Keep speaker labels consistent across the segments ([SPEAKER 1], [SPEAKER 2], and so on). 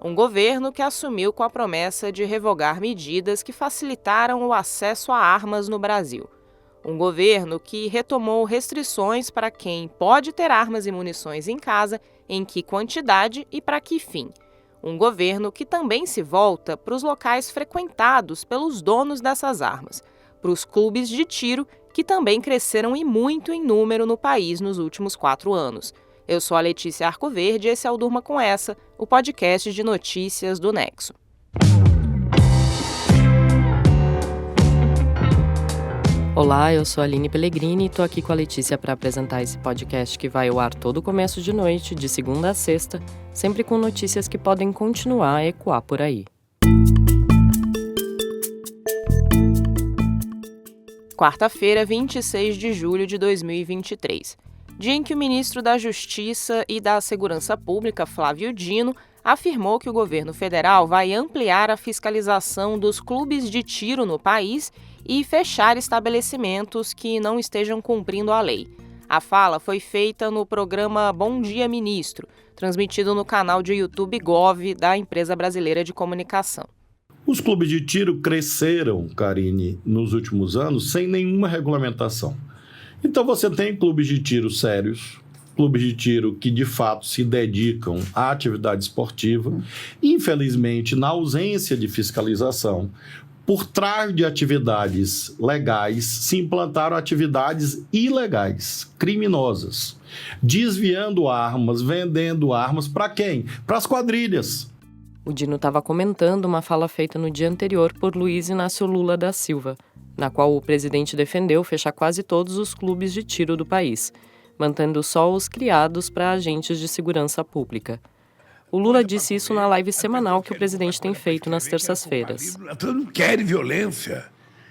[SPEAKER 1] Um governo que assumiu com a promessa de revogar medidas que facilitaram o acesso a armas no Brasil. Um governo que retomou restrições para quem pode ter armas e munições em casa, em que quantidade e para que fim. Um governo que também se volta para os locais frequentados pelos donos dessas armas, para os clubes de tiro, que também cresceram e muito em número no país nos últimos 4 anos. Eu sou a Letícia Arcoverde e esse é o Durma Com Essa, o podcast de notícias do Nexo. Olá, eu sou a Aline Pellegrini e estou aqui com a Letícia para apresentar esse podcast que vai ao ar todo começo de noite, de segunda a sexta, sempre com notícias que podem continuar a ecoar por aí. Quarta-feira, 26 de julho de 2023. Dia em que o ministro da Justiça e da Segurança Pública, Flávio Dino, afirmou que o governo federal vai ampliar a fiscalização dos clubes de tiro no país e fechar estabelecimentos que não estejam cumprindo a lei. A fala foi feita no programa Bom Dia Ministro, transmitido no canal de YouTube Gov da Empresa Brasileira de Comunicação.
[SPEAKER 2] Os clubes de tiro cresceram, Karine, nos últimos anos sem nenhuma regulamentação. Então você tem clubes de tiro sérios, clubes de tiro que de fato se dedicam à atividade esportiva. Infelizmente, na ausência de fiscalização, por trás de atividades legais, se implantaram atividades ilegais, criminosas, desviando armas, vendendo armas para quem? Para as quadrilhas.
[SPEAKER 1] O Dino estava comentando uma fala feita no dia anterior por Luiz Inácio Lula da Silva, na qual o presidente defendeu fechar quase todos os clubes de tiro do país, mantendo só os criados para agentes de segurança pública. O Lula disse isso na live semanal que o presidente tem feito nas terças-feiras.
[SPEAKER 3] Todo mundo quer violência.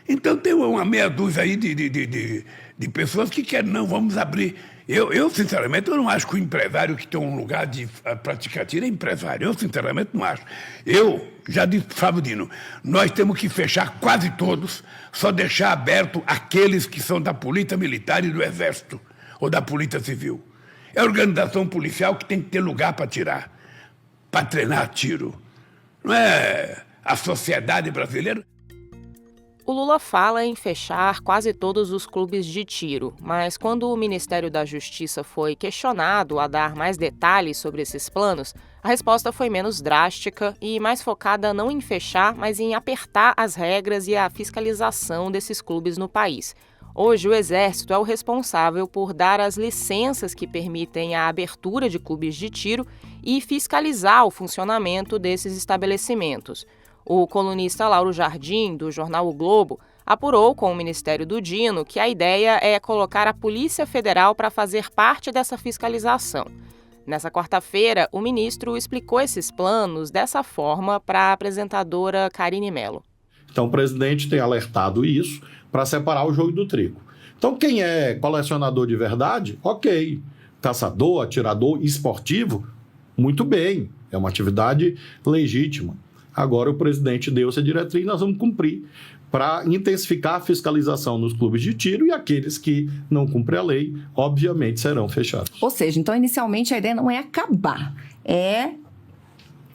[SPEAKER 3] Então tem uma meia dúzia aí de pessoas que querem, não, vamos abrir. Eu, sinceramente, eu não acho que o empresário que tem um lugar de praticar tiro é empresário. Eu, sinceramente, não acho. Eu já disse para o Flávio Dino, nós temos que fechar quase todos, só deixar aberto aqueles que são da Polícia Militar e do Exército, ou da Polícia Civil. É a organização policial que tem que ter lugar para tirar, para treinar tiro. Não é a sociedade brasileira.
[SPEAKER 1] O Lula fala em fechar quase todos os clubes de tiro, mas quando o Ministério da Justiça foi questionado a dar mais detalhes sobre esses planos, a resposta foi menos drástica e mais focada não em fechar, mas em apertar as regras e a fiscalização desses clubes no país. Hoje, o Exército é o responsável por dar as licenças que permitem a abertura de clubes de tiro e fiscalizar o funcionamento desses estabelecimentos. O colunista Lauro Jardim, do jornal O Globo, apurou com o Ministério do Dino que a ideia é colocar a Polícia Federal para fazer parte dessa fiscalização. Nessa quarta-feira, o ministro explicou esses planos dessa forma para a apresentadora Karine Mello.
[SPEAKER 2] Então o presidente tem alertado isso para separar o joio do trigo. Então quem é colecionador de verdade, ok. Caçador, atirador, esportivo, muito bem. É uma atividade legítima. Agora o presidente deu essa diretriz e nós vamos cumprir para intensificar a fiscalização nos clubes de tiro e aqueles que não cumprem a lei, obviamente, serão fechados.
[SPEAKER 4] Ou seja, então, inicialmente, a ideia não é acabar, é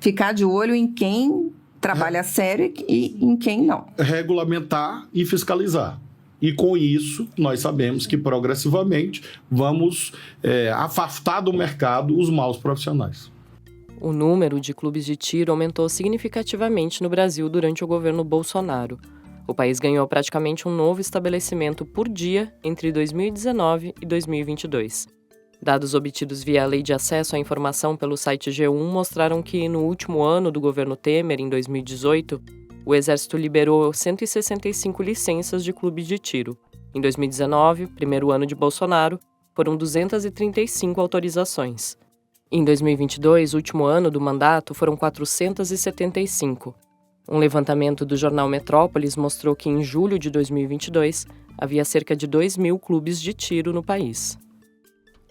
[SPEAKER 4] ficar de olho em quem trabalha sério e em quem não.
[SPEAKER 2] Regulamentar e fiscalizar. E com isso, nós sabemos que progressivamente vamos afastar do mercado os maus profissionais.
[SPEAKER 1] O número de clubes de tiro aumentou significativamente no Brasil durante o governo Bolsonaro. O país ganhou praticamente um novo estabelecimento por dia entre 2019 e 2022. Dados obtidos via Lei de Acesso à Informação pelo site G1 mostraram que, no último ano do governo Temer, em 2018, o Exército liberou 165 licenças de clubes de tiro. Em 2019, primeiro ano de Bolsonaro, foram 235 autorizações. Em 2022, último ano do mandato, foram 475. Um levantamento do jornal Metrópolis mostrou que em julho de 2022 havia cerca de 2.000 clubes de tiro no país.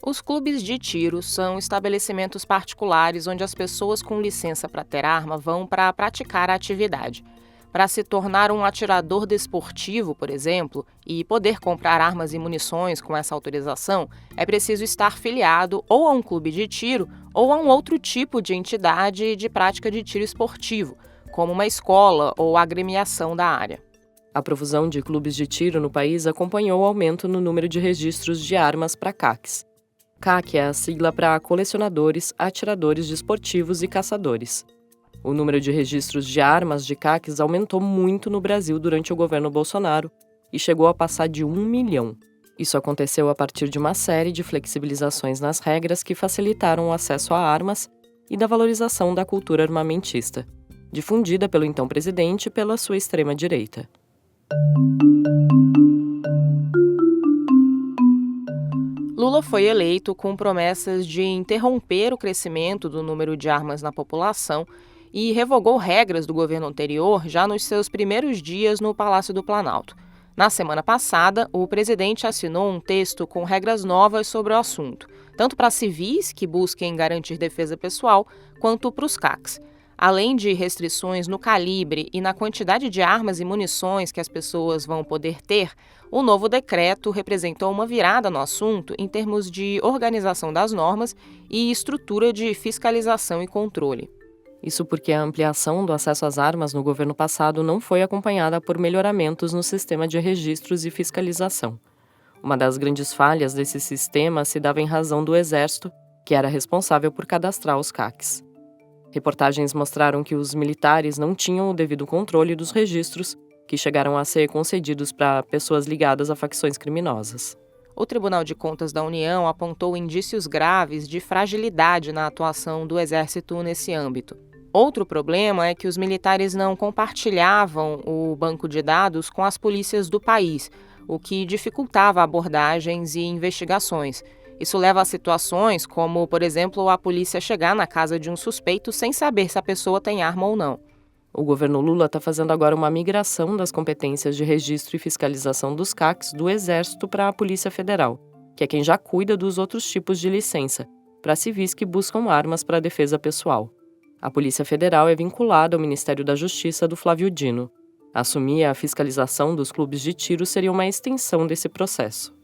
[SPEAKER 1] Os clubes de tiro são estabelecimentos particulares onde as pessoas com licença para ter arma vão para praticar a atividade. Para se tornar um atirador desportivo, por exemplo, e poder comprar armas e munições com essa autorização, é preciso estar filiado ou a um clube de tiro
[SPEAKER 5] ou a um outro tipo de entidade de prática de tiro esportivo, como uma escola ou agremiação da área.
[SPEAKER 1] A profusão de clubes de tiro no país acompanhou o aumento no número de registros de armas para CACs. CAC é a sigla para colecionadores, atiradores desportivos e caçadores. O número de registros de armas de CACs aumentou muito no Brasil durante o governo Bolsonaro e chegou a passar de 1 milhão. Isso aconteceu a partir de uma série de flexibilizações nas regras que facilitaram o acesso a armas e da valorização da cultura armamentista, difundida pelo então presidente e pela sua extrema-direita.
[SPEAKER 5] Lula foi eleito com promessas de interromper o crescimento do número de armas na população e revogou regras do governo anterior já nos seus primeiros dias no Palácio do Planalto. Na semana passada, o presidente assinou um texto com regras novas sobre o assunto, tanto para civis que busquem garantir defesa pessoal, quanto para os CACs. Além de restrições no calibre e na quantidade de armas e munições que as pessoas vão poder ter, o novo decreto representou uma virada no assunto em termos de organização das normas e estrutura de fiscalização e controle.
[SPEAKER 1] Isso porque a ampliação do acesso às armas no governo passado não foi acompanhada por melhoramentos no sistema de registros e fiscalização. Uma das grandes falhas desse sistema se dava em razão do Exército, que era responsável por cadastrar os CACs. Reportagens mostraram que os militares não tinham o devido controle dos registros, que chegaram a ser concedidos para pessoas ligadas a facções criminosas.
[SPEAKER 5] O Tribunal de Contas da União apontou indícios graves de fragilidade na atuação do Exército nesse âmbito. Outro problema é que os militares não compartilhavam o banco de dados com as polícias do país, o que dificultava abordagens e investigações. Isso leva a situações como, por exemplo, a polícia chegar na casa de um suspeito sem saber se a pessoa tem arma ou não.
[SPEAKER 1] O governo Lula está fazendo agora uma migração das competências de registro e fiscalização dos CACs do Exército para a Polícia Federal, que é quem já cuida dos outros tipos de licença, para civis que buscam armas para defesa pessoal. A Polícia Federal é vinculada ao Ministério da Justiça do Flávio Dino. Assumir a fiscalização dos clubes de tiro seria uma extensão desse processo.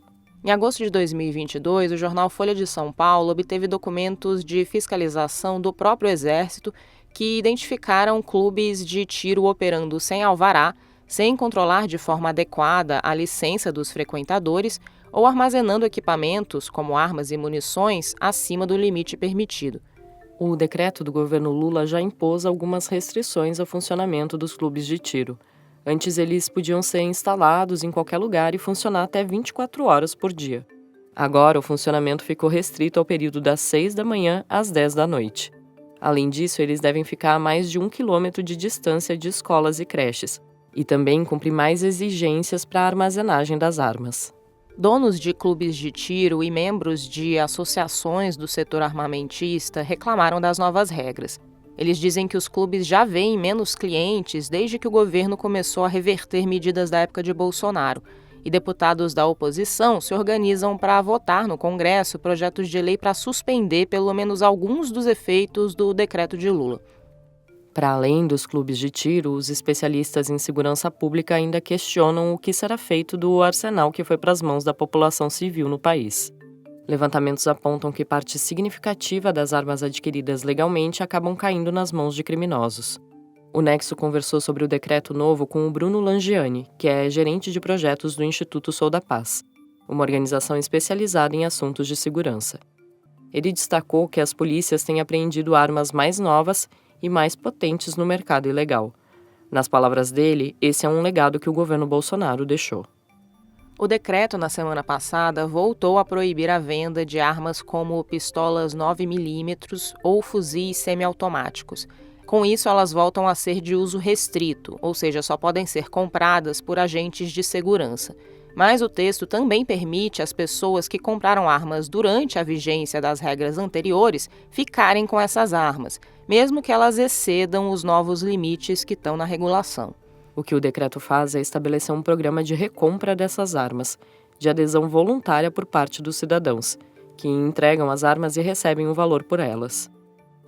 [SPEAKER 5] Em agosto de 2022, o jornal Folha de São Paulo obteve documentos de fiscalização do próprio Exército que identificaram clubes de tiro operando sem alvará, sem controlar de forma adequada a licença dos frequentadores ou armazenando equipamentos, como armas e munições, acima do limite permitido.
[SPEAKER 1] O decreto do governo Lula já impôs algumas restrições ao funcionamento dos clubes de tiro. Antes, eles podiam ser instalados em qualquer lugar e funcionar até 24 horas por dia. Agora, o funcionamento ficou restrito ao período das 6 da manhã às 10 da noite. Além disso, eles devem ficar a mais de 1 quilômetro de distância de escolas e creches, e também cumprir mais exigências para a armazenagem das armas.
[SPEAKER 5] Donos de clubes de tiro e membros de associações do setor armamentista reclamaram das novas regras. Eles dizem que os clubes já veem menos clientes desde que o governo começou a reverter medidas da época de Bolsonaro, e deputados da oposição se organizam para votar no Congresso projetos de lei para suspender pelo menos alguns dos efeitos do decreto de Lula.
[SPEAKER 1] Para além dos clubes de tiro, os especialistas em segurança pública ainda questionam o que será feito do arsenal que foi para as mãos da população civil no país. Levantamentos apontam que parte significativa das armas adquiridas legalmente acabam caindo nas mãos de criminosos. O Nexo conversou sobre o decreto novo com o Bruno Langiani, que é gerente de projetos do Instituto Sou da Paz, uma organização especializada em assuntos de segurança. Ele destacou que as polícias têm apreendido armas mais novas e mais potentes no mercado ilegal. Nas palavras dele, esse é um legado que o governo Bolsonaro deixou.
[SPEAKER 5] O decreto, na semana passada, voltou a proibir a venda de armas como pistolas 9mm ou fuzis semiautomáticos. Com isso, elas voltam a ser de uso restrito, ou seja, só podem ser compradas por agentes de segurança. Mas o texto também permite às pessoas que compraram armas durante a vigência das regras anteriores ficarem com essas armas, mesmo que elas excedam os novos limites que estão na regulação.
[SPEAKER 1] O que o decreto faz é estabelecer um programa de recompra dessas armas, de adesão voluntária por parte dos cidadãos, que entregam as armas e recebem um valor por elas.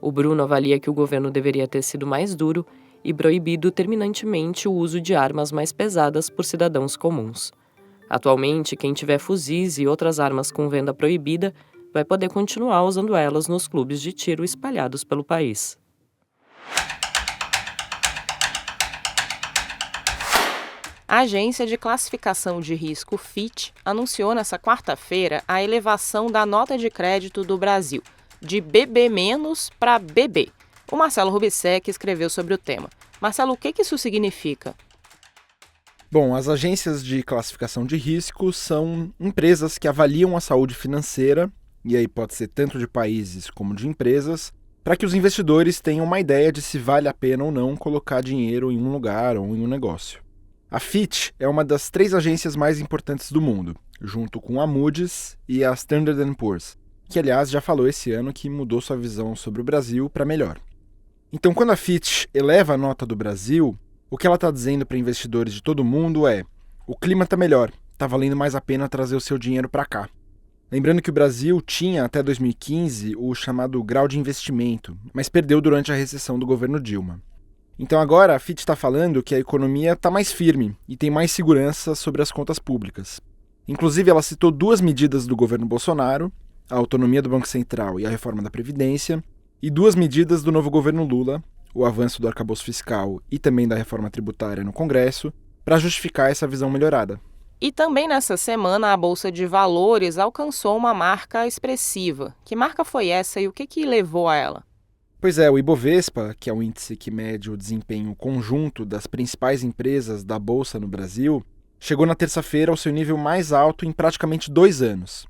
[SPEAKER 1] O Bruno avalia que o governo deveria ter sido mais duro e proibido terminantemente o uso de armas mais pesadas por cidadãos comuns. Atualmente, quem tiver fuzis e outras armas com venda proibida vai poder continuar usando elas nos clubes de tiro espalhados pelo país.
[SPEAKER 5] A agência de classificação de risco Fitch anunciou nesta quarta-feira a elevação da nota de crédito do Brasil, de BB- para BB. O Marcelo Rubissec escreveu sobre o tema. Marcelo, o que isso significa?
[SPEAKER 6] Bom, as agências de classificação de risco são empresas que avaliam a saúde financeira, e aí pode ser tanto de países como de empresas, para que os investidores tenham uma ideia de se vale a pena ou não colocar dinheiro em um lugar ou em um negócio. A Fitch é uma das 3 agências mais importantes do mundo, junto com a Moody's e a Standard & Poor's, que aliás já falou esse ano que mudou sua visão sobre o Brasil para melhor. Então, quando a Fitch eleva a nota do Brasil, o que ela está dizendo para investidores de todo mundo é: o clima está melhor, está valendo mais a pena trazer o seu dinheiro para cá. Lembrando que o Brasil tinha até 2015 o chamado grau de investimento, mas perdeu durante a recessão do governo Dilma. Então agora a Fitch está falando que a economia está mais firme e tem mais segurança sobre as contas públicas. Inclusive ela citou 2 medidas do governo Bolsonaro, a autonomia do Banco Central e a reforma da Previdência, e 2 medidas do novo governo Lula, o avanço do arcabouço fiscal e também da reforma tributária no Congresso, para justificar essa visão melhorada.
[SPEAKER 5] E também nessa semana a Bolsa de Valores alcançou uma marca expressiva. Que marca foi essa e o que levou a ela?
[SPEAKER 6] Pois é, o Ibovespa, que é o índice que mede o desempenho conjunto das principais empresas da Bolsa no Brasil, chegou na terça-feira ao seu nível mais alto em praticamente 2 anos.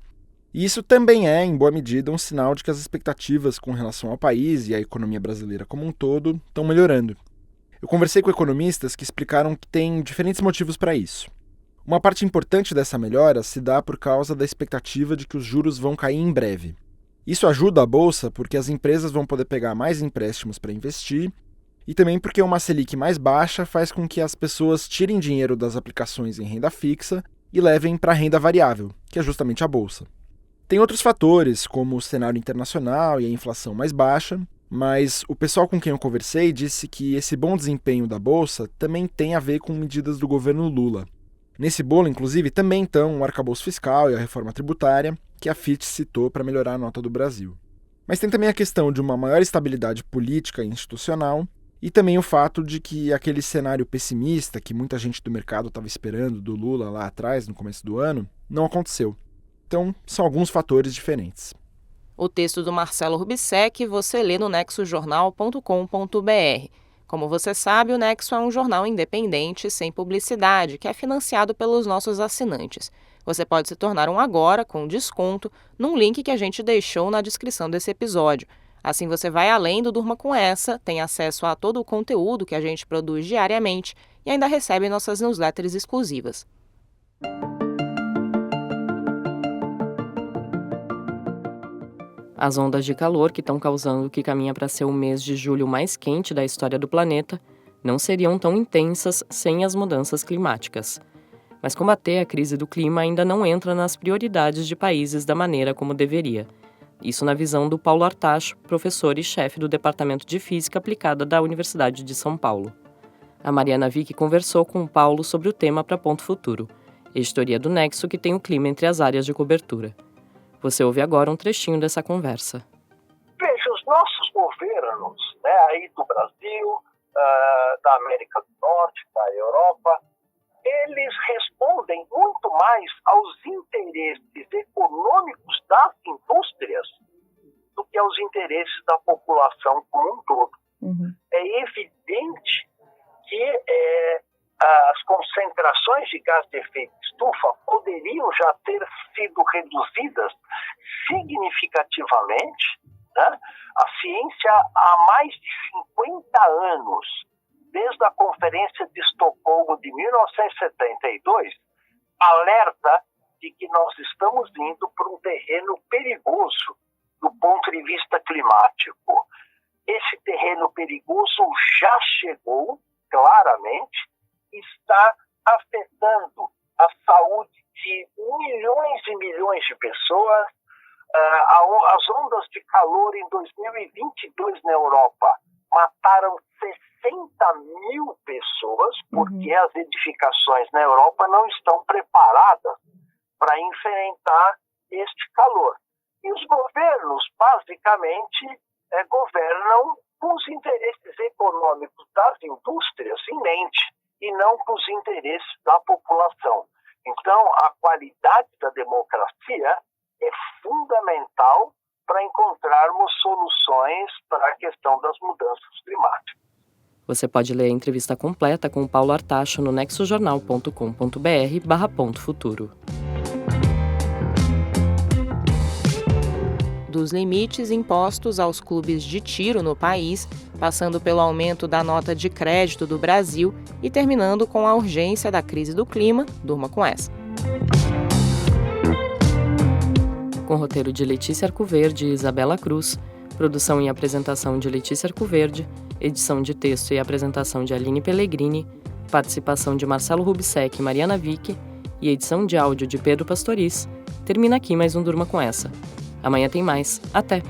[SPEAKER 6] E isso também é, em boa medida, um sinal de que as expectativas com relação ao país e à economia brasileira como um todo estão melhorando. Eu conversei com economistas que explicaram que tem diferentes motivos para isso. Uma parte importante dessa melhora se dá por causa da expectativa de que os juros vão cair em breve. Isso ajuda a Bolsa porque as empresas vão poder pegar mais empréstimos para investir e também porque uma Selic mais baixa faz com que as pessoas tirem dinheiro das aplicações em renda fixa e levem para a renda variável, que é justamente a Bolsa. Tem outros fatores, como o cenário internacional e a inflação mais baixa, mas o pessoal com quem eu conversei disse que esse bom desempenho da Bolsa também tem a ver com medidas do governo Lula. Nesse bolo, inclusive, também estão o arcabouço fiscal e a reforma tributária, que a Fitch citou para melhorar a nota do Brasil. Mas tem também a questão de uma maior estabilidade política e institucional e também o fato de que aquele cenário pessimista que muita gente do mercado estava esperando do Lula lá atrás, no começo do ano, não aconteceu. Então, são alguns fatores diferentes.
[SPEAKER 5] O texto do Marcelo Rubissec você lê no nexojornal.com.br. Como você sabe, o Nexo é um jornal independente, sem publicidade, que é financiado pelos nossos assinantes. Você pode se tornar um agora, com desconto, num link que a gente deixou na descrição desse episódio. Assim você vai além do Durma Com Essa, tem acesso a todo o conteúdo que a gente produz diariamente e ainda recebe nossas newsletters exclusivas.
[SPEAKER 1] As ondas de calor que estão causando o que caminha para ser o mês de julho mais quente da história do planeta não seriam tão intensas sem as mudanças climáticas. Mas combater a crise do clima ainda não entra nas prioridades de países da maneira como deveria. Isso na visão do Paulo Artacho, professor e chefe do Departamento de Física Aplicada da Universidade de São Paulo. A Mariana Vick conversou com o Paulo sobre o tema para Ponto Futuro, editoria do Nexo que tem o clima entre as áreas de cobertura. Você ouve agora um trechinho dessa conversa.
[SPEAKER 7] Veja, os nossos governos, aí do Brasil, da América do Norte, da Europa, eles respondem muito mais aos interesses econômicos das indústrias do que aos interesses da população como um todo. É evidente que as concentrações de gás de efeito estufa poderiam já ter sido reduzidas significativamente. A ciência, há mais de 50 anos, desde a Conferência de Estocolmo de 1972, alerta de que nós estamos indo para um terreno perigoso do ponto de vista climático. Esse terreno perigoso já chegou, claramente, está afetando a saúde de milhões e milhões de pessoas. As ondas de calor em 2022 na Europa mataram 60 mil pessoas, porque as edificações na Europa não estão preparadas para enfrentar este calor. E os governos, basicamente, governam com os interesses econômicos das indústrias em mente e não com os interesses da população. Então, a qualidade da democracia é fundamental para encontrarmos soluções para a questão das mudanças climáticas.
[SPEAKER 1] Você pode ler a entrevista completa com o Paulo Artacho no nexojornal.com.br/.futuro.
[SPEAKER 5] Dos limites impostos aos clubes de tiro no país, passando pelo aumento da nota de crédito do Brasil e terminando com a urgência da crise do clima, durma com essa.
[SPEAKER 1] Com roteiro de Letícia Arcoverde e Isabela Cruz, produção e apresentação de Letícia Arcoverde, edição de texto e apresentação de Aline Pellegrini, participação de Marcelo Rubsec e Mariana Vick e edição de áudio de Pedro Pastoriz, termina aqui mais um Durma com essa. Amanhã tem mais. Até!